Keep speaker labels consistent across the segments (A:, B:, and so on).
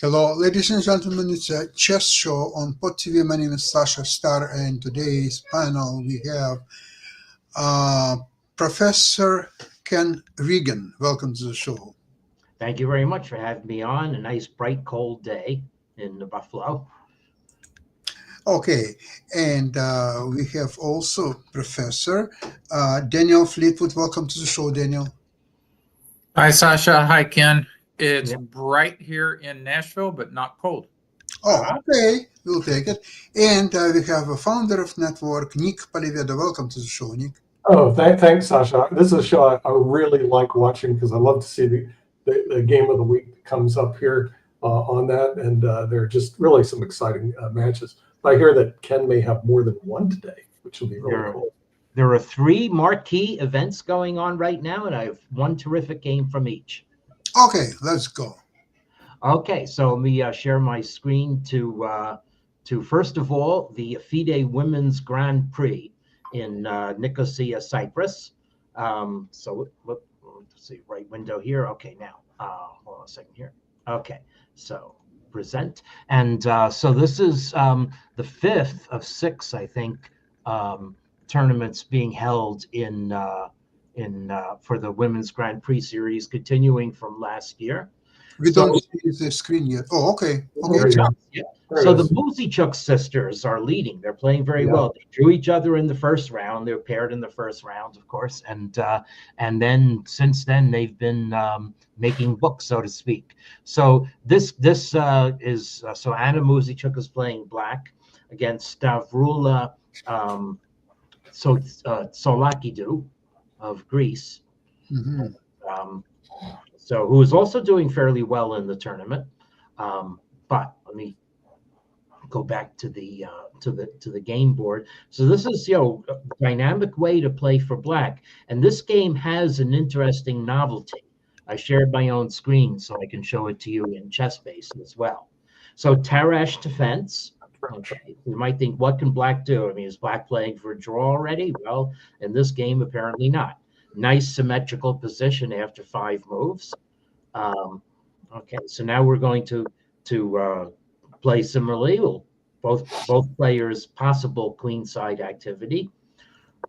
A: Hello, ladies and gentlemen. It's a chess show on Pod TV. My name is Sasha Star, and today's panel we have uh, Professor Ken Regan. Welcome to the show.
B: Thank you very much for having me on a nice, bright, cold day in Buffalo.
A: Okay, and we have also Professor Daniel Fleetwood. Welcome to the show, Daniel.
C: Hi, Sasha. Hi, Ken. It's
B: Yeah.
C: bright here in Nashville, but not cold.
A: Oh, okay, we'll take it. And we have a founder of network, Nick Paliveda. Welcome to the show, Nick.
D: Oh, thanks, Sasha. This is a show I really like watching because I love to see the game of the week that comes up here on that, and there are just really some exciting matches. I hear that Ken may have more than one today, which will be really cool.
B: There are 3 marquee events going on right now, and I have one terrific game from each.
A: Okay, let's go.
B: Okay, so let me share my screen to first of all, the FIDE Women's Grand Prix in Nicosia, Cyprus. So let's see, right window here. Okay, now, hold on a second here. Okay, so present. And so this is the 5th of 6, I think, tournaments being held in for the Women's Grand Prix series, continuing from last year.
A: We don't see the screen yet. Oh, okay.
B: Yeah. So the Muzichuk sisters are leading. They're playing very well. They drew each other in the first round. They were paired in the first round, of course, and then since then they've been making books, so to speak. So this is so Anna Muzichuk is playing black against Stavrula Solakidou of Greece.
A: Mm-hmm.
B: So who is also doing fairly well in the tournament. But let me go back to the game board. So this is a dynamic way to play for black, and this game has an interesting novelty. I shared my own screen so I can show it to you in ChessBase as well. So Tarrasch defense. Okay. You might think, what can black do? I mean, is black playing for a draw already? Well, in this game, apparently not. Nice symmetrical position after 5 moves. Okay, so now we're going to play similarly. Well, both players possible queenside activity.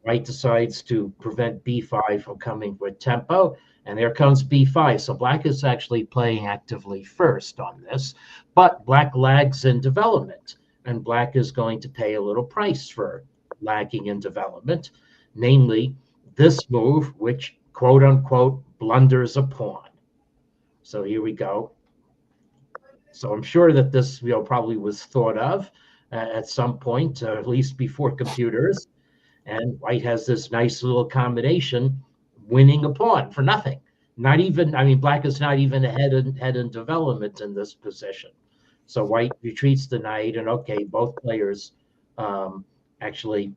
B: White decides to prevent b5 from coming with tempo, and there comes b5. So black is actually playing actively first on this, but black lags in development, and black is going to pay a little price for lagging in development, namely this move, which quote unquote blunders a pawn. So here we go. So I'm sure that this probably was thought of at some point, at least before computers. And white has this nice little combination, winning a pawn for nothing. Not even, I mean, black is not even ahead in development in this position. So white retreats the knight, and okay, both players actually,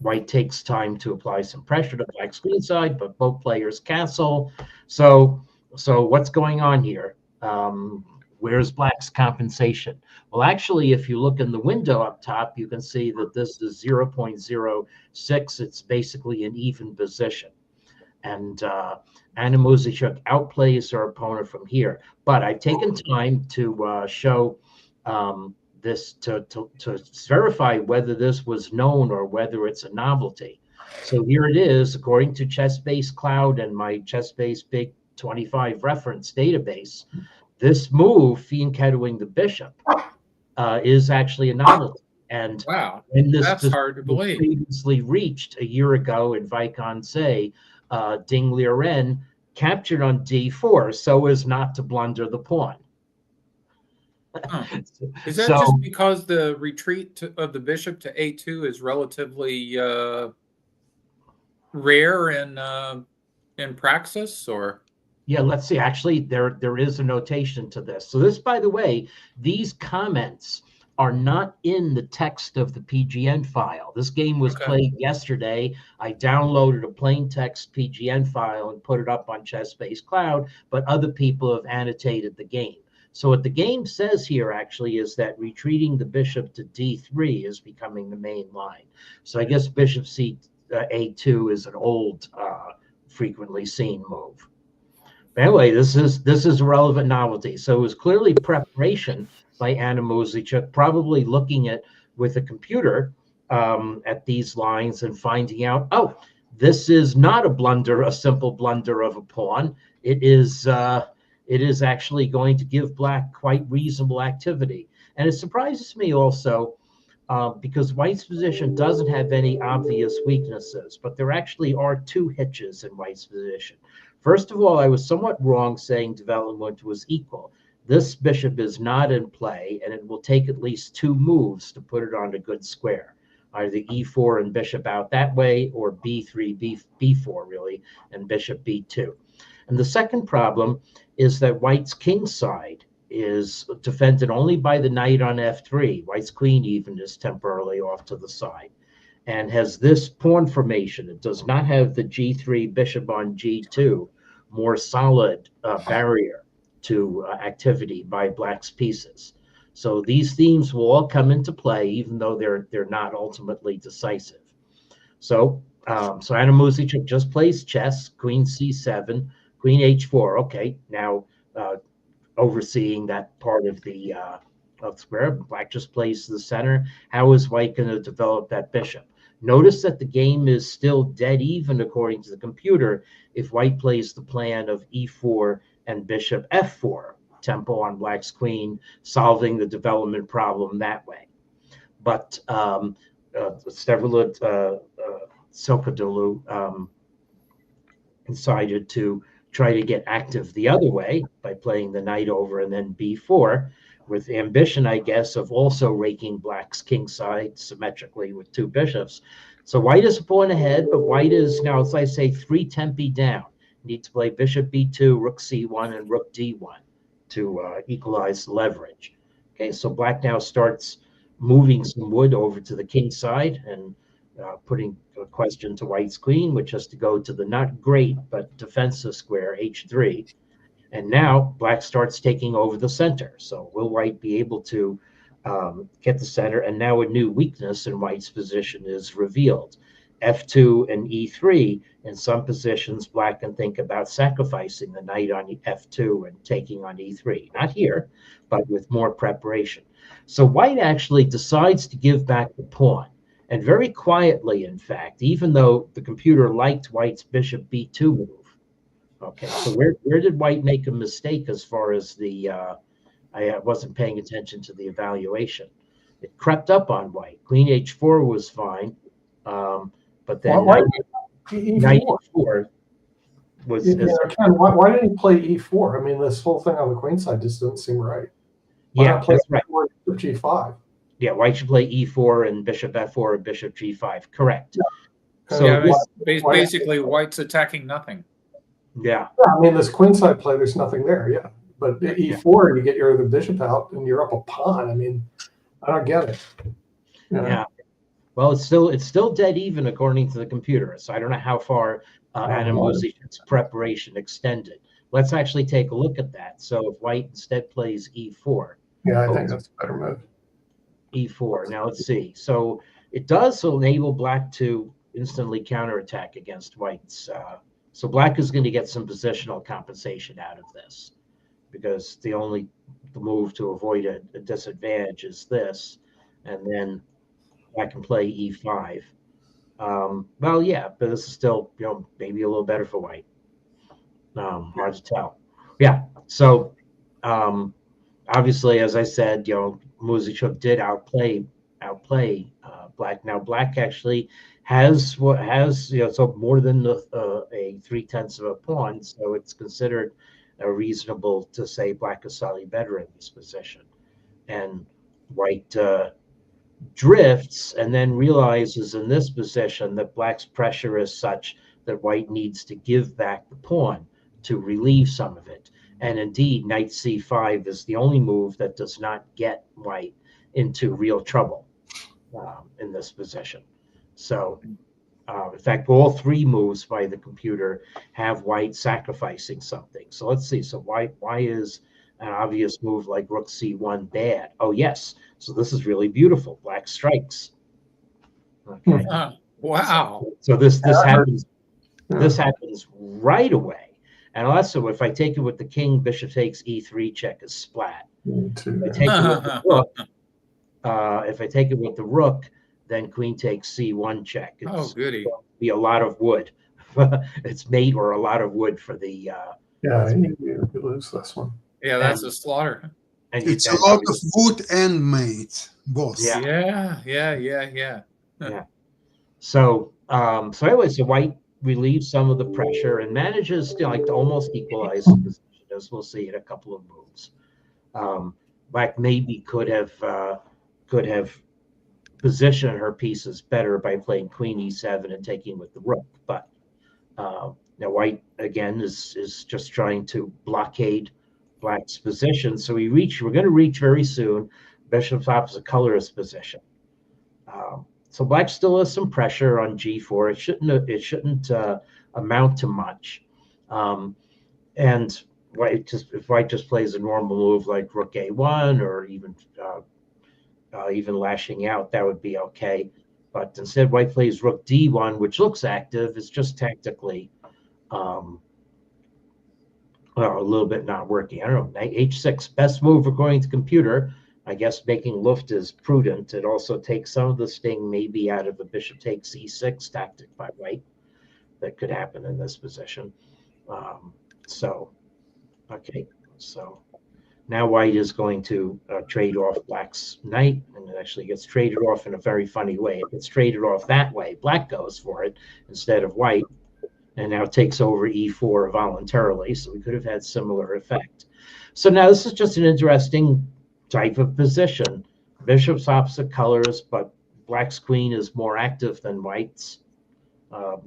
B: white takes time to apply some pressure to black's queenside, but both players castle. So what's going on here? Where's black's compensation? Well, actually, if you look in the window up top, you can see that this is 0.06. It's basically an even position. And Anna Muzichuk outplays her opponent from here. But I've taken time to show this to verify whether this was known or whether it's a novelty. So here it is, according to ChessBase Cloud and my ChessBase Big 25 reference database. This move, fianchettoing the bishop, is actually a novelty. And
C: wow,
B: when this
C: that's hard to believe.
B: Previously reached a year ago in Vaikonsei, Ding Liren captured on d4 so as not to blunder the pawn.
C: Huh. Is that just because the retreat of the bishop to a2 is relatively rare in praxis, or?
B: Yeah, let's see. Actually, there is a notation to this. So this, by the way, these comments are not in the text of the PGN file. This game was played yesterday. I downloaded a plain text PGN file and put it up on ChessBase Cloud, but other people have annotated the game. So what the game says here actually is that retreating the bishop to d3 is becoming the main line. So I guess bishop a2 is an old, frequently seen move. Anyway, this is a relevant novelty. So it was clearly preparation by Anna Mozychuk, probably looking at with a computer at these lines and finding out, oh, this is not a blunder, a simple blunder of a pawn. It is actually going to give black quite reasonable activity. And it surprises me also because white's position doesn't have any obvious weaknesses, but there actually are two hitches in white's position. First of all, I was somewhat wrong saying development was equal. This bishop is not in play, and it will take at least two moves to put it on a good square. Either e4 and bishop out that way, or b3, b4 really, and bishop b2. And the second problem is that white's king side is defended only by the knight on f3. White's queen even is temporarily off to the side and has this pawn formation. It does not have the g3 bishop on g2, more solid barrier to activity by black's pieces. So these themes will all come into play, even though they're not ultimately decisive. So Anna Mozychuk just plays chess, queen c7, queen h4. Okay, now overseeing that part of the square, black just plays to the center. How is white going to develop that bishop? Notice that the game is still dead even according to the computer if white plays the plan of e4 and bishop f4, tempo on black's queen, solving the development problem that way. But Stavrolit Sokodoulou decided to try to get active the other way by playing the knight over and then b4, with ambition, I guess, of also raking black's king side symmetrically with two bishops. So white is a pawn ahead, but white is now, as I say, 3 tempi down. Need to play bishop b2, rook c1, and rook d1 to equalize the leverage. Okay, so black now starts moving some wood over to the king side and putting a question to white's queen, which has to go to the not great but defensive square h3. And now black starts taking over the center. So will white be able to get the center? And now a new weakness in white's position is revealed. f2 and e3, in some positions, black can think about sacrificing the knight on f2 and taking on e3. Not here, but with more preparation. So white actually decides to give back the pawn. And very quietly, in fact, even though the computer liked white's bishop b2 move. Okay, so where did white make a mistake as far as the, I wasn't paying attention to the evaluation. It crept up on white. Queen h4 was fine, but then
D: why
B: knight e4 was...
D: Ken, why didn't he play e4? I mean, this whole thing on the queen side just doesn't seem right. Why
B: yeah, that's right.
D: G5?
B: Yeah, white should play e4 and bishop f4 or bishop g5. Correct.
D: Yeah.
B: So
C: yeah, basically, white's attacking nothing.
B: Yeah.
D: I mean, this queen side play, there's nothing there. Yeah, but e4, you get your other bishop out, and you're up a pawn. I mean, I don't get it. You know?
B: Yeah. Well, it's still dead even according to the computer. So I don't know how far Anna Mozychuk's preparation extended. Let's actually take a look at that. So if white instead plays e4.
D: Yeah, I think that's a better move.
B: E4. Now let's see. So it does enable black to instantly counterattack against white's. So black is going to get some positional compensation out of this, because the move to avoid a disadvantage is this, and then I can play e5. Well, yeah, but this is still, maybe a little better for white. Hard to tell. Yeah. So obviously, as I said, Mozychuk did outplay black. Now black actually has so more than a 3/10 of a pawn, so it's considered reasonable to say black is slightly better in this position, and white drifts and then realizes in this position that black's pressure is such that white needs to give back the pawn to relieve some of it. And indeed, knight c5 is the only move that does not get white into real trouble in this position. So, in fact, all 3 moves by the computer have white sacrificing something. So let's see. So why is an obvious move like rook c1 bad? Oh, yes. So this is really beautiful. Black strikes. Okay.
C: Wow.
B: So this happens. This happens right away. And also, if I take it with the king, bishop takes e3 check is splat.
D: E2,
B: If I take it with the rook, if I take it with the rook, then queen takes c1 check. It's
C: Oh, goody.
B: going to be a lot of wood. It's mate or a lot of wood for the.
D: yeah, you lose this one.
C: Yeah, that's a slaughter.
B: And
A: It's a lot of wood and mate, both.
B: Yeah.
C: Yeah.
B: So so anyway, so white relieves some of the pressure and manages to like to almost equalize the position, as we'll see in a couple of moves. Black maybe could have positioned her pieces better by playing queen e7 and taking with the rook, but now white again is just trying to blockade black's position. So we're going to reach very soon bishop's opposite color's position. So black still has some pressure on g4. It shouldn't amount to much. And if white just plays a normal move like rook a1 or even lashing out, that would be okay. But instead, white plays rook d1, which looks active. It's just tactically a little bit not working. I don't know. H6, best move according to computer. I guess making Luft is prudent. It also takes some of the sting maybe out of the bishop takes e6 tactic by white that could happen in this position. Okay, so now white is going to trade off black's knight, and it actually gets traded off in a very funny way. It gets traded off that way. Black goes for it instead of white, and now takes over e4 voluntarily, so we could have had similar effect. So now this is just an interesting type of position. Bishop's opposite colors, but black's queen is more active than white's.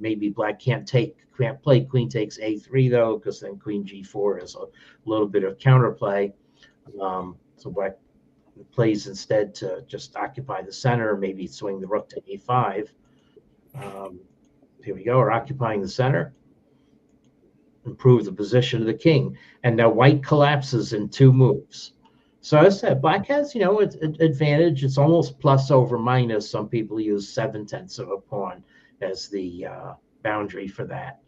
B: Maybe black can't play queen takes a3 though, because then queen g4 is a little bit of counterplay. So black plays instead to just occupy the center, maybe swing the rook to a5. Here we go, we're occupying the center. Improve the position of the king. And now white collapses in 2 moves. So as I said, black has, advantage. It's almost plus over minus. Some people use 7/10 of a pawn as the boundary for that.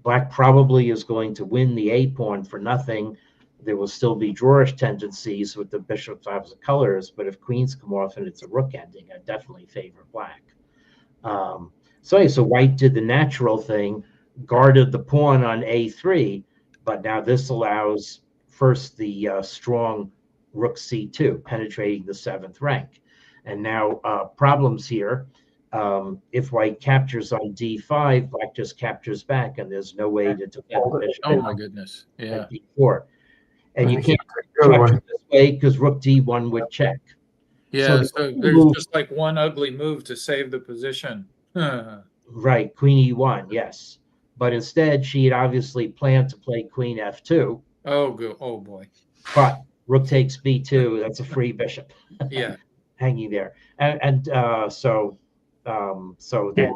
B: Black probably is going to win the a pawn for nothing. There will still be drawerish tendencies with the bishop's opposite colors, but if queens come off and it's a rook ending, I definitely favor black. So white did the natural thing, guarded the pawn on a3, but now this allows first the strong rook c2, penetrating the 7th rank. And now problems here. If white captures on d5, black just captures back, and there's no way to defend the bishop.
C: Oh my goodness! Yeah.
B: d4, and you can't capture this way because rook d1 would check.
C: Yeah. So there's just like one ugly move to save the position.
B: Right, queen e1, yes, but instead she had obviously planned to play queen f2.
C: Oh boy!
B: But rook takes b2. That's a free bishop.
C: Yeah.
B: Hanging there, and so then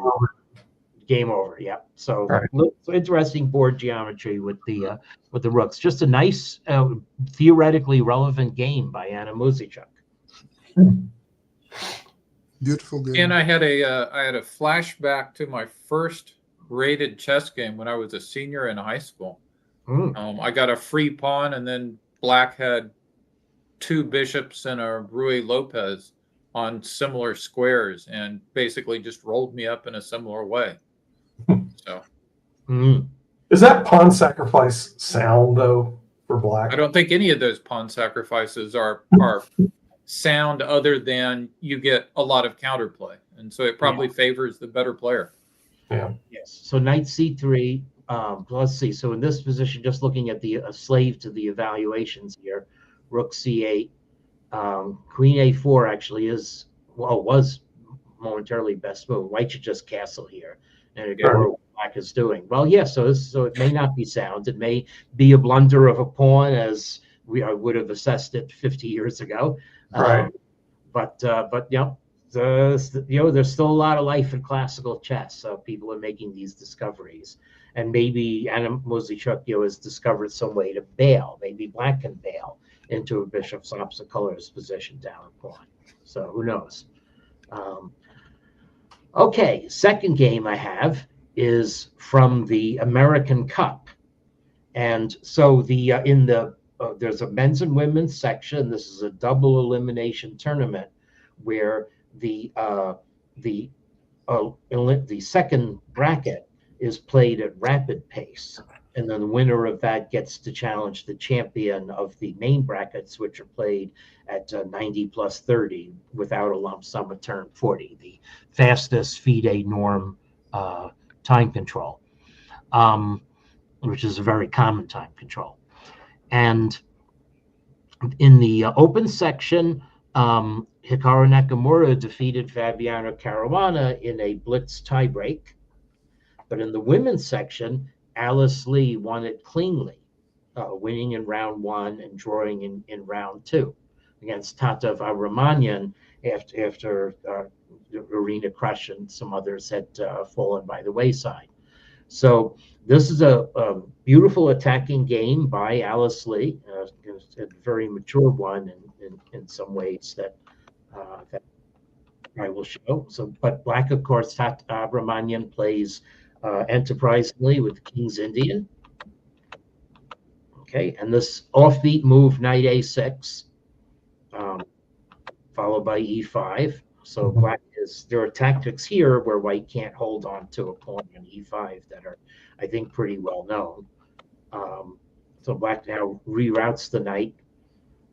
B: game over. Yeah. So,
D: right.
B: So interesting board geometry with the rooks. Just a nice, theoretically relevant game by Anna Muzychuk.
A: Beautiful game.
C: And I had a flashback to my first rated chess game when I was a senior in high school. I got a free pawn, and then black had 2 bishops and a Ruy Lopez on similar squares, and basically just rolled me up in a similar way. So,
D: is that pawn sacrifice sound though for black?
C: I don't think any of those pawn sacrifices are sound, other than you get a lot of counterplay, and so it probably favors the better player.
D: Yeah.
B: Yes. So knight c3. Let's see. So in this position, just looking at the slave to the evaluations here, rook c8, queen a4 actually was momentarily best move. White should just castle here, and again, what black is doing. Well, yes. So it may not be sound. It may be a blunder of a pawn, as I would have assessed it 50 years ago.
D: Right.
B: But there's still a lot of life in classical chess, so people are making these discoveries. And maybe Anna Muzychuk has discovered some way to bail. Maybe black can bail into a bishop's opposite colors position down a pawn. So who knows? Okay, second game I have is from the American Cup. And so there's a men's and women's section. This is a double elimination tournament where the second bracket is played at rapid pace, and then the winner of that gets to challenge the champion of the main brackets, which are played at 90 plus 30 without a lump sum of turn 40, the fastest FIDE norm time control, which is a very common time control. And in the open section, Hikaru Nakamura defeated Fabiano Caruana in a blitz tiebreak. But in the women's section, Alice Lee won it cleanly, winning in round 1 and drawing in round 2 against Tata Varamanyan after Arena Crush and some others had fallen by the wayside. So this is a beautiful attacking game by Alice Lee, a very mature one in some ways that I will show. So, but Black, of course, Tata Varamanyan plays enterprisingly with King's Indian. Okay, and this offbeat move, knight a6, followed by e5. So Black there are tactics here where White can't hold on to a pawn on e5 that are, I think, pretty well known. So Black now reroutes the knight,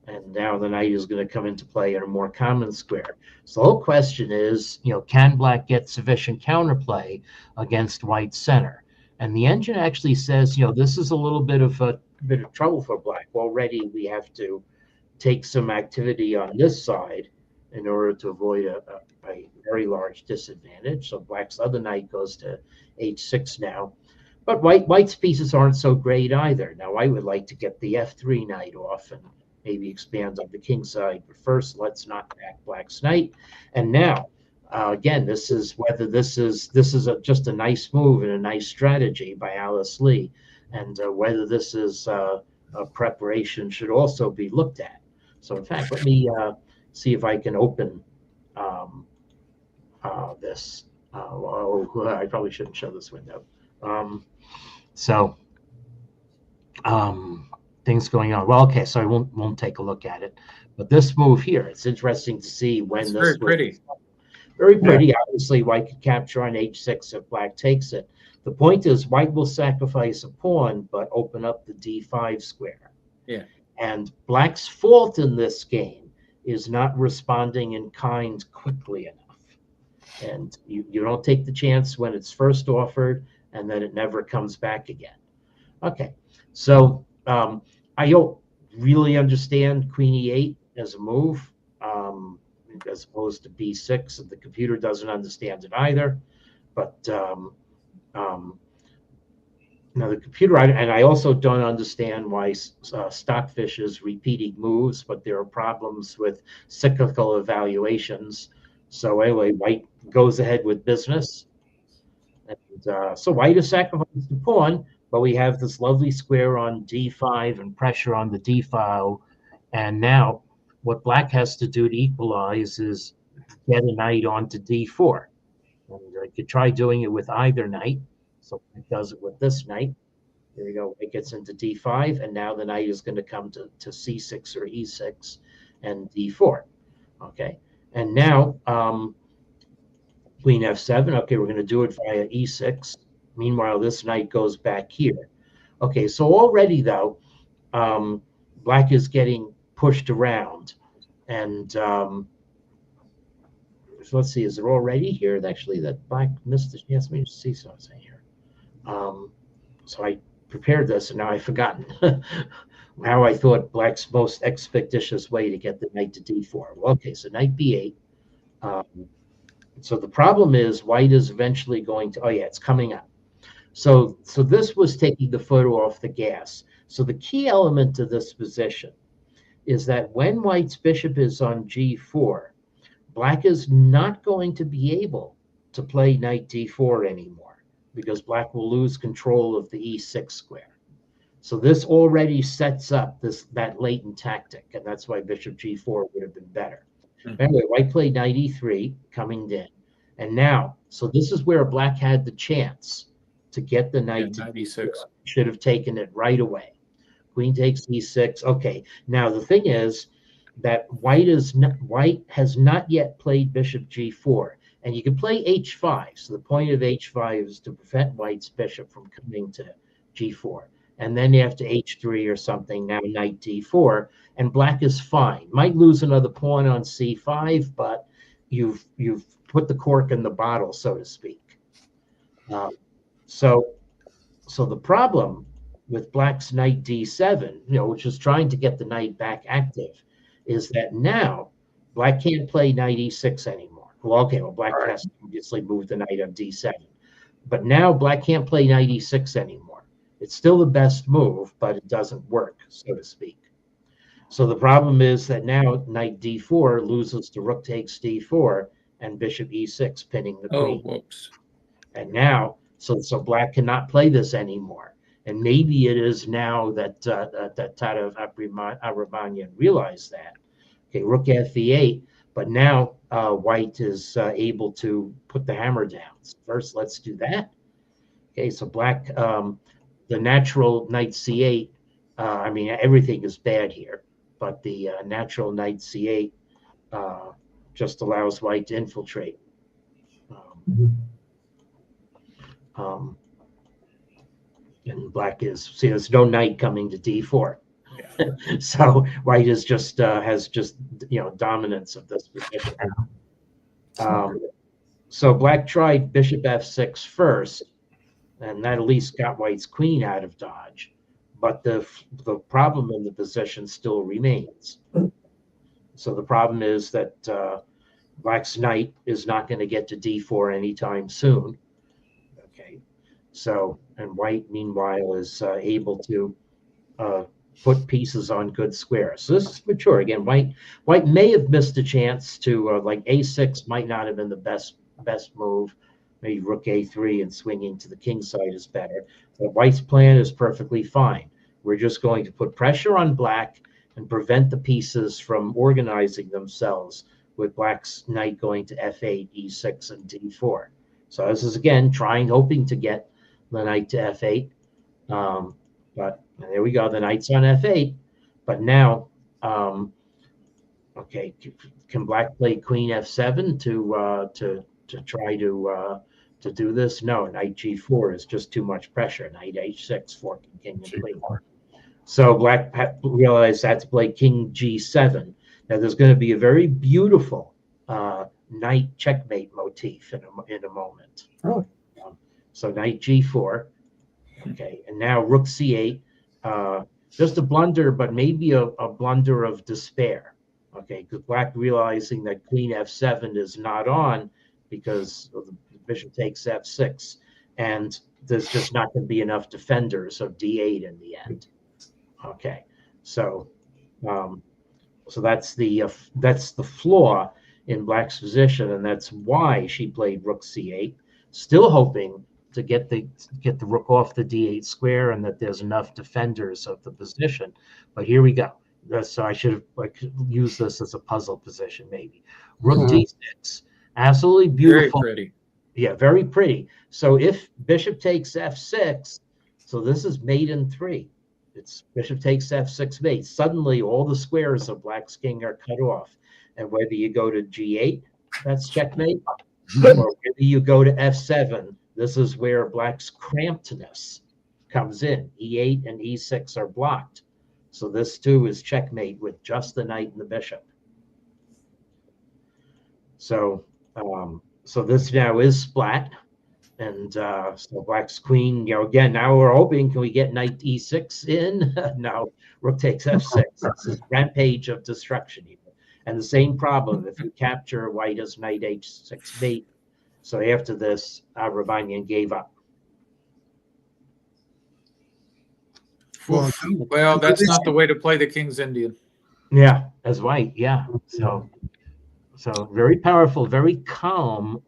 B: and now the knight is going to come into play in a more common square. So the whole question is, can Black get sufficient counterplay against White's center? And the engine actually says, this is a little bit of trouble for Black. Already we have to take some activity on this side in order to avoid a very large disadvantage. So Black's other knight goes to h6 now. But White's pieces aren't so great either. Now White would like to get the f3 knight off and maybe expand on the king side. But first, let's knock back Black's knight. And now, again, this is just a nice move and a nice strategy by Alice Lee. And whether this is a preparation should also be looked at. So in fact, let me see if I can open this. I probably shouldn't show this window. Things going on. Well, okay, so I won't take a look at it. But this move here, it's interesting to see when
C: It's
B: this
C: very pretty.
B: Very pretty. Yeah. Obviously, White could capture on h6 if Black takes it. The point is, White will sacrifice a pawn, but open up the d5 square.
C: Yeah.
B: And Black's fault in this game is not responding in kind quickly enough. And you don't take the chance when it's first offered, and then it never comes back again. Okay, so I don't really understand Queen e8 as a move, as opposed to b6, and the computer doesn't understand it either. But now the computer, and I also don't understand why Stockfish is repeating moves, but there are problems with cyclical evaluations. So anyway, White goes ahead with business. And so White has sacrificed the pawn, but we have this lovely square on d5 and pressure on the d file. And now what Black has to do to equalize is get a knight onto d4. And I could try doing it with either knight. So it does it with this knight. There you go. It gets into d5, and now the knight is going to come to c6 or e6 and d4. Okay, and now queen f7. Okay, we're going to do it via e6. Meanwhile, this knight goes back here. Okay, so already though, Black is getting pushed around, and so let's see. Is it already here? Actually, that Black missed the chance. Let me just see something here. So I prepared this, and now I've forgotten how I thought Black's most expeditious way to get the knight to d4. Well, okay, so knight b8. So the problem is White is eventually going to, oh yeah, it's coming up. So this was taking the foot off the gas. So the key element to this position is that when White's bishop is on g4, Black is not going to be able to play knight d4 anymore, because Black will lose control of the e6 square. So this already sets up that latent tactic, and that's why bishop g4 would have been better. Mm-hmm. Anyway, White played knight e3, coming in. And now, so this is where Black had the chance to get the
C: Yeah,
B: knight to
C: 96.
B: D4. Should have taken it right away. Queen takes E6. Okay, now the thing is that white has not yet played bishop G4, and you can play H5. So the point of H5 is to prevent white's bishop from coming to G4, and then after H3 or something, now knight D4, and black is fine. Might lose another pawn on C5, but you've put the cork in the bottle, so to speak. So the problem with black's knight D7, which is trying to get the knight back active, is that now black can't play knight E6 anymore. Well, black has to obviously move the knight on D7, but now black can't play knight E6 anymore. It's still the best move, but it doesn't work, so to speak. So the problem is that now knight D4 loses to rook takes D4 and bishop E6, pinning the queen.
C: Oh, whoops.
B: And now, so black cannot play this anymore. And maybe it is now that Tatev Abravanyan realized that. Okay, rook F8, but now white is able to put the hammer down. So first, let's do that. Okay, so black, the natural knight C8, I mean, everything is bad here, but the natural knight C8 just allows white to infiltrate. And black there's no knight coming to D4. Yeah. So white is just has dominance of this position. So black tried bishop F6 first, and that at least got white's queen out of dodge. But the problem in the position still remains. So the problem is that black's knight is not going to get to D4 anytime soon. Okay, so and white meanwhile is able to put pieces on good squares. So this is mature. Again, white may have missed a chance to like A6 might not have been the best move. Maybe rook A3 and swinging to the king side is better. But white's plan is perfectly fine. We're just going to put pressure on black and prevent the pieces from organizing themselves with black's knight going to F8, E6, and D4. So this is again hoping to get the knight to F8. But there we go, the knight's on F8. But now, okay, can black play queen F7 to try to do this? No, knight G4 is just too much pressure. Knight H6, forking king and queen. So black realized had to play king G7. Now there's going to be a very beautiful knight checkmate motif in a moment.
D: Really?
B: So knight G4. Okay, and now rook C8. Just a blunder, but maybe a blunder of despair. Okay, because black realizing that queen F7 is not on because the bishop takes F6, and there's just not going to be enough defenders of D8 in the end. Okay, so that's the flaw in black's position, and that's why she played rook C8, still hoping to get the rook off the D8 square and that there's enough defenders of the position. But here we go. So I should have used this as a puzzle position maybe. Rook D6, absolutely beautiful.
C: Very pretty.
B: Yeah, very pretty. So if bishop takes F6, so this is mate in 3. It's bishop takes F6 mate. Suddenly all the squares of black's king are cut off. And whether you go to G8, that's checkmate, or whether you go to F7, this is where black's crampedness comes in. E8 and E6 are blocked. So this too is checkmate with just the knight and the bishop. So so this now is splat. And so black's queen, again, now we're hoping, can we get knight E6 in? No, rook takes F6. This is rampage of destruction here. And the same problem, if you capture white as knight H6 mate. So after this, Abravanyan gave up.
C: Well, that's not the way to play the King's Indian.
B: Yeah, as white, yeah. So very powerful, very calm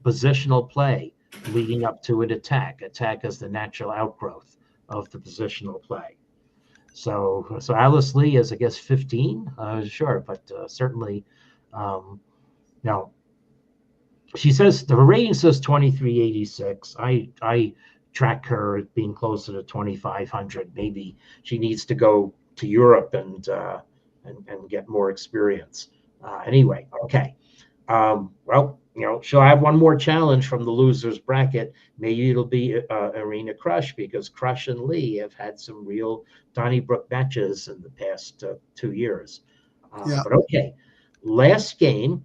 B: positional play leading up to an attack. Attack is the natural outgrowth of the positional play. So Alice Lee is, I guess, 15, sure, but certainly, she says her rating says 2386. I track her as being closer to 2500. Maybe she needs to go to Europe and get more experience. Anyway, okay. Well, she'll have one more challenge from the losers bracket. Maybe it'll be Irina Krush, because Krush and Lee have had some real Donnybrook matches in the past 2 years.
A: Yeah.
B: But okay, last game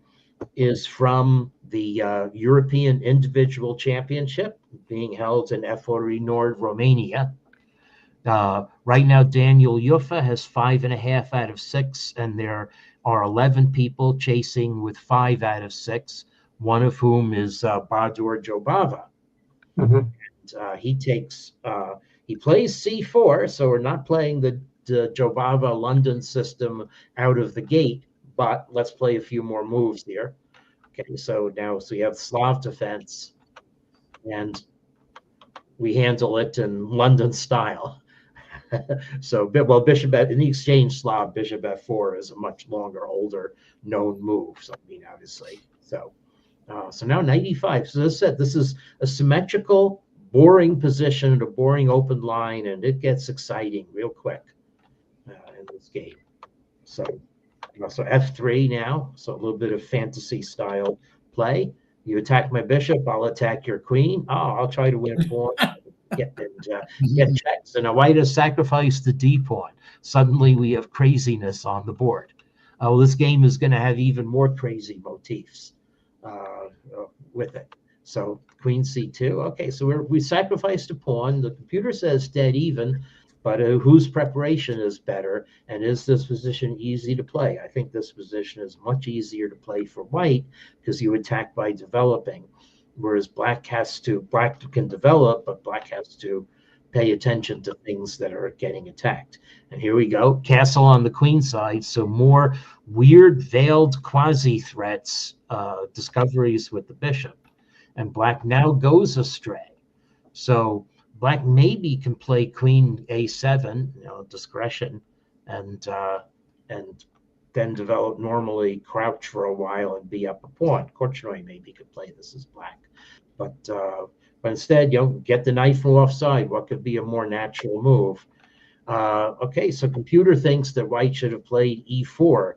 B: is from the European Individual Championship being held in Efori Nord, Romania. Right now, Daniel Yuffa has 5.5 out of 6, and there are 11 people chasing with 5 out of 6, one of whom is Badur Jobava.
D: Mm-hmm.
B: He plays C4, so we're not playing the Jobava London system out of the gate, but let's play a few more moves here. Okay, so we have Slav defense, and we handle it in London style. So, well, bishop in the exchange Slav, bishop f4 is a much longer, older, known move. So, obviously. So now knight e5. So as I said, this is a symmetrical, boring position, a boring open line, and it gets exciting real quick in this game. So f3 now. So a little bit of fantasy style play. You attack my bishop, I'll attack your queen. I'll try to win a pawn. Get checks, and a white has sacrificed the d pawn. Suddenly we have craziness on the board. This game is going to have even more crazy motifs with it. So queen c2. Okay, so we sacrificed a pawn. The computer says dead even, but whose preparation is better, and is this position easy to play? I think this position is much easier to play for white, because you attack by developing. Whereas black can develop, but black has to pay attention to things that are getting attacked. And here we go, castle on the queen side. So more weird veiled quasi threats, discoveries with the bishop. And black now goes astray. So black maybe can play queen a7, discretion, and then develop normally, crouch for a while and be up a pawn. Korchnoi maybe could play this as black. But instead, get the knight from offside. What could be a more natural move? Okay, so computer thinks that white should have played e4,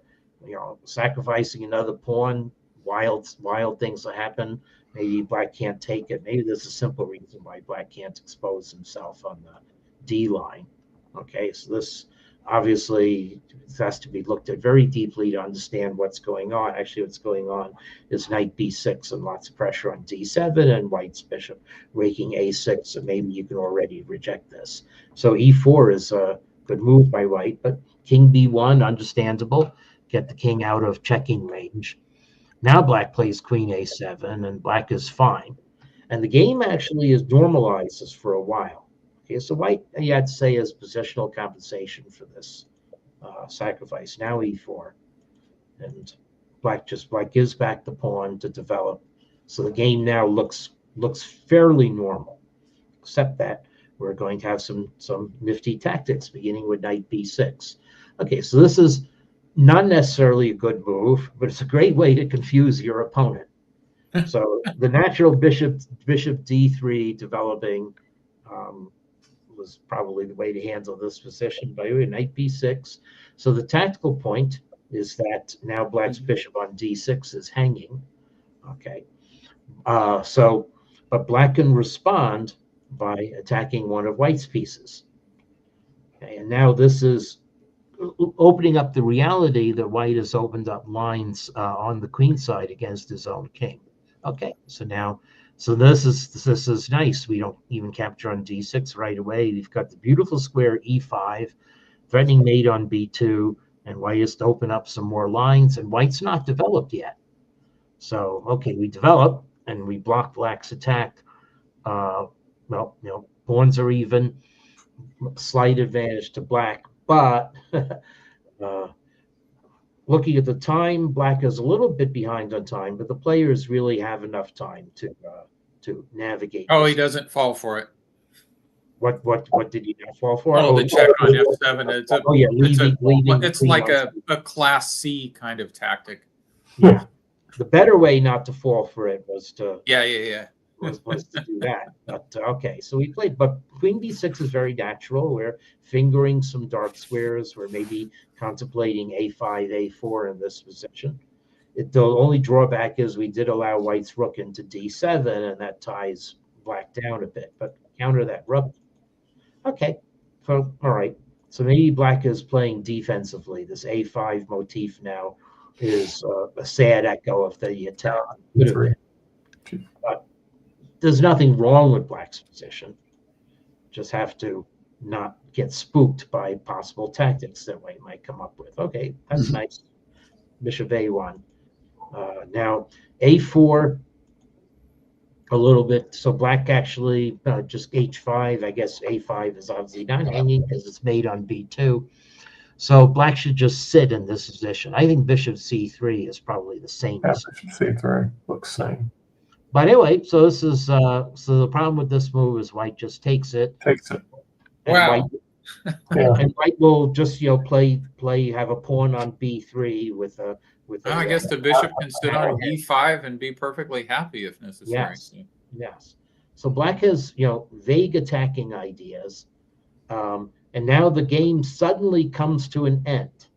B: sacrificing another pawn. Wild things will happen. Maybe black can't take it. Maybe there's a simple reason why black can't expose himself on the D line. Okay, so this obviously has to be looked at very deeply to understand what's going on. Actually, what's going on is knight b6 and lots of pressure on d7 and white's bishop raking a6. So maybe you can already reject this. So e4 is a good move by white, but king b1, understandable. Get the king out of checking range. Now black plays queen a7, and black is fine. And the game actually normalizes for a while. Okay, so white, you had to say, is positional compensation for this sacrifice. Now e4, and black gives back the pawn to develop. So the game now looks fairly normal, except that we're going to have some nifty tactics, beginning with knight b6. Okay, so this is not necessarily a good move, but it's a great way to confuse your opponent. So the natural bishop d3 developing was probably the way to handle this position. By the way, knight b6. So the tactical point is that now black's bishop on d6 is hanging. Okay. But black can respond by attacking one of white's pieces. Okay, and now this is opening up the reality that white has opened up lines on the queen side against his own king. Okay, so this is nice. We don't even capture on d6 right away. We've got the beautiful square e5, threatening mate on b2, and white has to open up some more lines, and white's not developed yet. So, okay, we develop, and we block black's attack. Pawns are even, slight advantage to black, but looking at the time, black is a little bit behind on time, but the players really have enough time to navigate.
C: Oh, he doesn't fall for it.
B: What did he not fall for?
C: Oh, the check on f7.
B: Leaving.
C: It's like a class C kind of tactic.
B: Yeah. The better way not to fall for it was to
C: Yeah.
B: was to do that. But okay, so we played, but Queen D6 is very natural. We're fingering some dark squares. We're maybe contemplating A5, A4 in this position. The only drawback is we did allow White's rook into D7, and that ties Black down a bit. But counter that rook. Okay, so all right. So maybe Black is playing defensively. This A5 motif now is a sad echo of the attack. Could have been. But there's nothing wrong with Black's position. Just have to not get spooked by possible tactics that White might come up with. Okay, that's nice. Bishop A1. Now A4, a little bit. So Black actually just H5. I guess A5 is obviously not hanging because it's made on B2. So Black should just sit in this position. I think Bishop C3 is probably the same.
D: Yeah, Bishop C3 looks same.
B: But anyway, so this is so the problem with this move is White just takes it.
D: Takes it.
C: Wow.
B: And White will just play have a pawn on B3 with a
C: I guess the bishop can sit on E5 and be perfectly happy if necessary.
B: Yes. So Black has vague attacking ideas, and now the game suddenly comes to an end.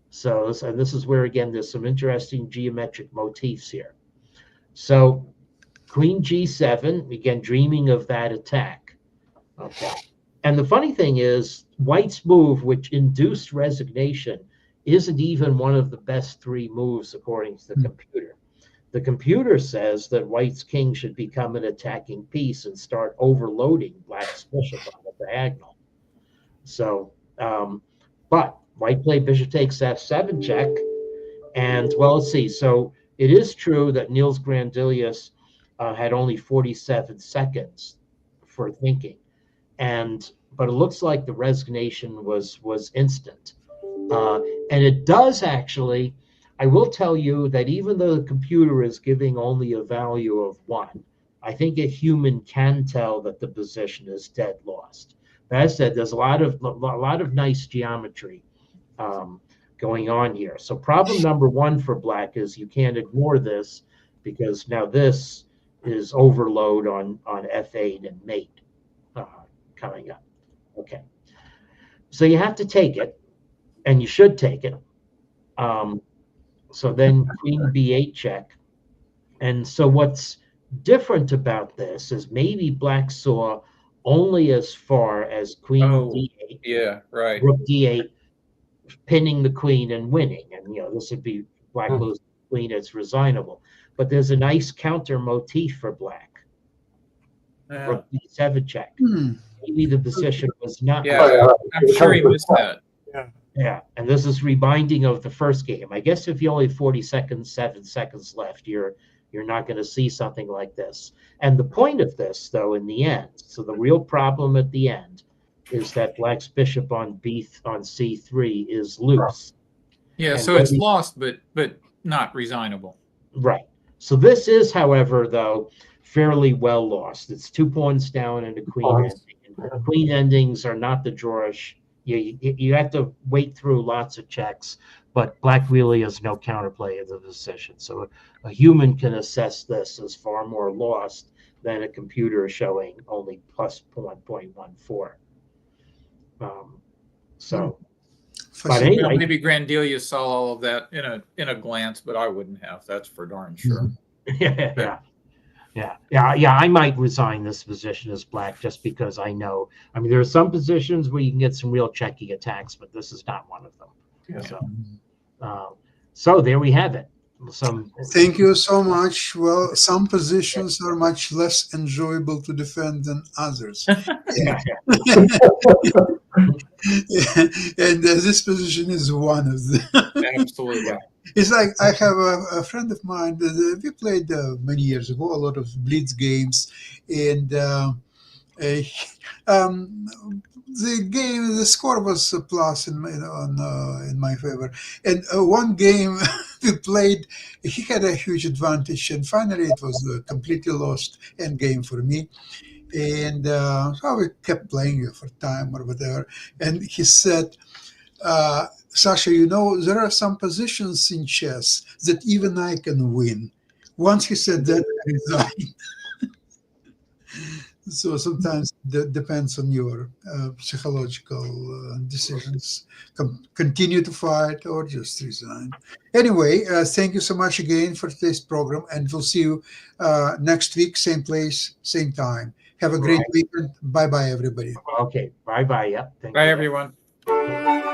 B: So this is where again there's some interesting geometric motifs here. So Queen G7, again dreaming of that attack. Okay. And the funny thing is, White's move, which induced resignation, isn't even one of the best three moves according to the computer. The computer says that White's king should become an attacking piece and start overloading Black's bishop on the diagonal. So, but White played bishop takes F7 check, and well, let's see. So it is true that Niels Grandelius had only 47 seconds for thinking, but it looks like the resignation was instant. And it does actually, I will tell you that even though the computer is giving only a value of 1, I think a human can tell that the position is dead lost. That said, there's a lot of nice geometry going on here. So problem number 1 for Black is you can't ignore this because now this is overload on F8 and mate coming up. Okay. So you have to take it. And you should take it. So then Queen B8 check. And so what's different about this is maybe Black saw only as far as Queen D8.
C: Yeah, right.
B: Rook D8, pinning the queen and winning. And this would be Black losing the queen. It's resignable. But there's a nice counter motif for Black.
C: Yeah.
B: Rook D7 check. Maybe the position was not.
C: Yeah, I'm sure he missed that.
B: Yeah, and this is reminding of the first game. I guess if you only have 7 seconds left, you're not going to see something like this. And the point of this, though, in the end, so the real problem at the end is that Black's bishop on C3 is loose.
C: Yeah,
B: and
C: so it's lost, but not resignable.
B: Right. So this is, however, though, fairly well lost. It's 2 pawns down and a queen ending. And queen endings are not the drawish. You have to wait through lots of checks, but Black really has no counterplay of the position. So a human can assess this as far more lost than a computer showing only plus 1.14. But anyway,
C: maybe Grandelius saw all of that in a glance, but I wouldn't have. That's for darn sure.
B: Yeah. I might resign this position as Black just because I know. I mean, there are some positions where you can get some real checky attacks, but this is not one of them. Yeah. So there we have it.
A: Thank you so much. Well, some positions are much less enjoyable to defend than others. And this position is one of them.
C: Absolutely.
A: It's like I have a friend of mine. We played many years ago a lot of Blitz games, and the score was a plus in my favor. And one game we played, he had a huge advantage, and finally it was a completely lost end game for me. And so we kept playing for time or whatever. And he said, Sasha, you know, there are some positions in chess that even I can win. Once he said that, I resigned. So sometimes that depends on your psychological decisions. Continue to fight or just resign. Anyway, thank you so much again for today's program, and we'll see you next week, same place, same time. Have a great weekend. Bye bye, everybody.
B: Okay. Bye bye. Yep. Thank
C: Bye,
B: you.
C: everyone.
B: Okay.